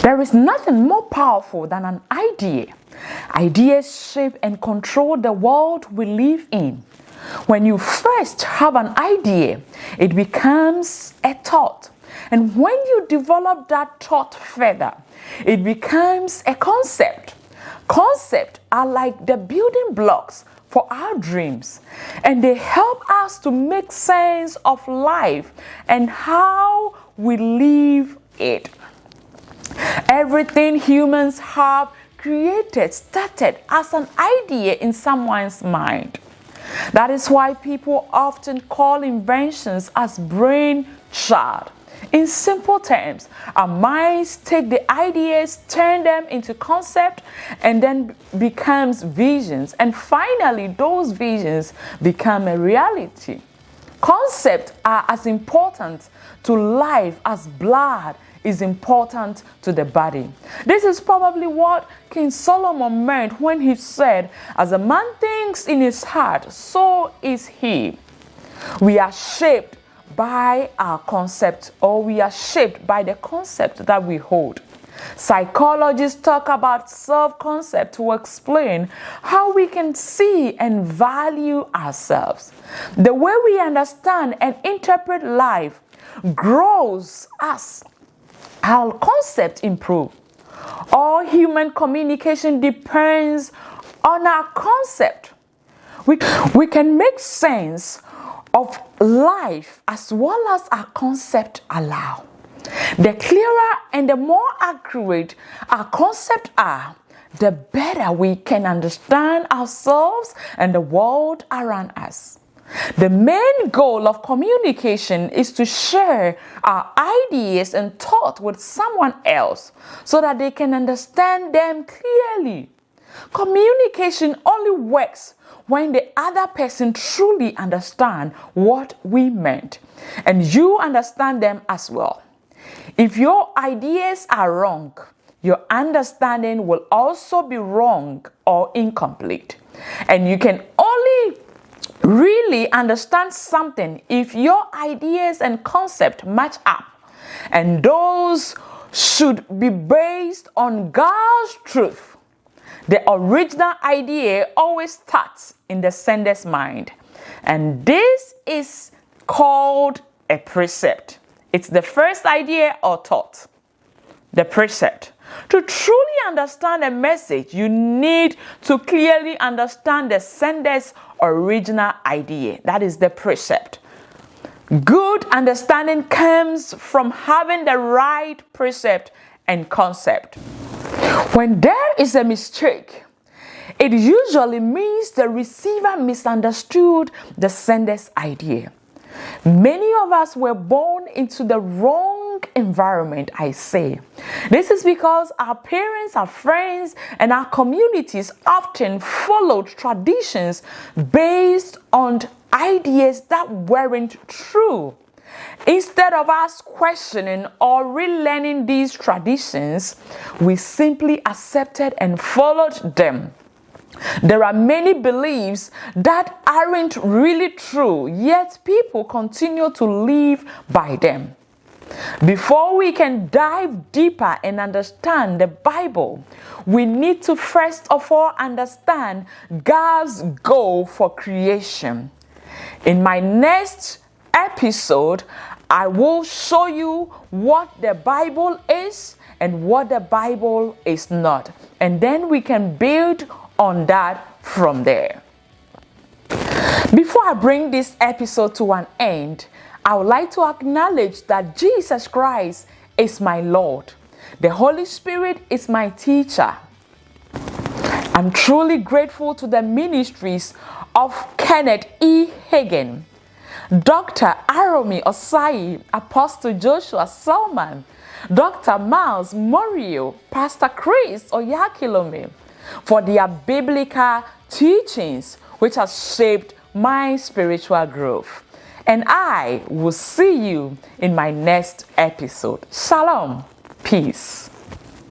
There is nothing more powerful than an idea. Ideas shape and control the world we live in. When you first have an idea, it becomes a thought. And when you develop that thought further, it becomes a concept. Concepts are like the building blocks for our dreams, and they help us to make sense of life and how we live it. Everything humans have created started as an idea in someone's mind. That is why people often call inventions as brainchild. In simple terms, our minds take the ideas, turn them into concept, and then becomes visions. And finally, those visions become a reality. Concepts are as important to life as blood is important to the body. This is probably what King Solomon meant when he said, "As a man thinks in his heart, so is he." We are shaped by our concept, or we are shaped by the concept that we hold. Psychologists talk about self-concept to explain how we can see and value ourselves. The way we understand and interpret life grows as our concept improves. All human communication depends on our concept. We can make sense of life as well as our concept allow. The clearer and the more accurate our concepts are, the better we can understand ourselves and the world around us. The main goal of communication is to share our ideas and thoughts with someone else so that they can understand them clearly. Communication only works when the other person truly understands what we meant, and you understand them as well. If your ideas are wrong, your understanding will also be wrong or incomplete. And you can only really understand something if your ideas and concept match up. And those should be based on God's truth. The original idea always starts in the sender's mind. And this is called a precept. It's the first idea or thought. The precept. To truly understand a message, you need to clearly understand the sender's original idea. That is the precept. Good understanding comes from having the right precept and concept. When there is a mistake, it usually means the receiver misunderstood the sender's idea. Many of us were born into the wrong environment, I say. This is because our parents, our friends, and our communities often followed traditions based on ideas that weren't true. Instead of us questioning or relearning these traditions, we simply accepted and followed them. There are many beliefs that aren't really true, yet people continue to live by them. Before we can dive deeper and understand the Bible, we need to first of all understand God's goal for creation. In my next episode, I will show you what the Bible is and what the Bible is not. And then we can build on that from there. Before I bring this episode to an end, I would like to acknowledge that Jesus Christ is my Lord. The Holy Spirit is my teacher. I'm truly grateful to the ministries of Kenneth E. Hagin, Dr. Aromi Osai, Apostle Joshua Salman, Dr. Myles Munroe, Pastor Chris Oyakilome, for their biblical teachings which has shaped my spiritual growth. And I will see you in my next episode. Shalom. Peace.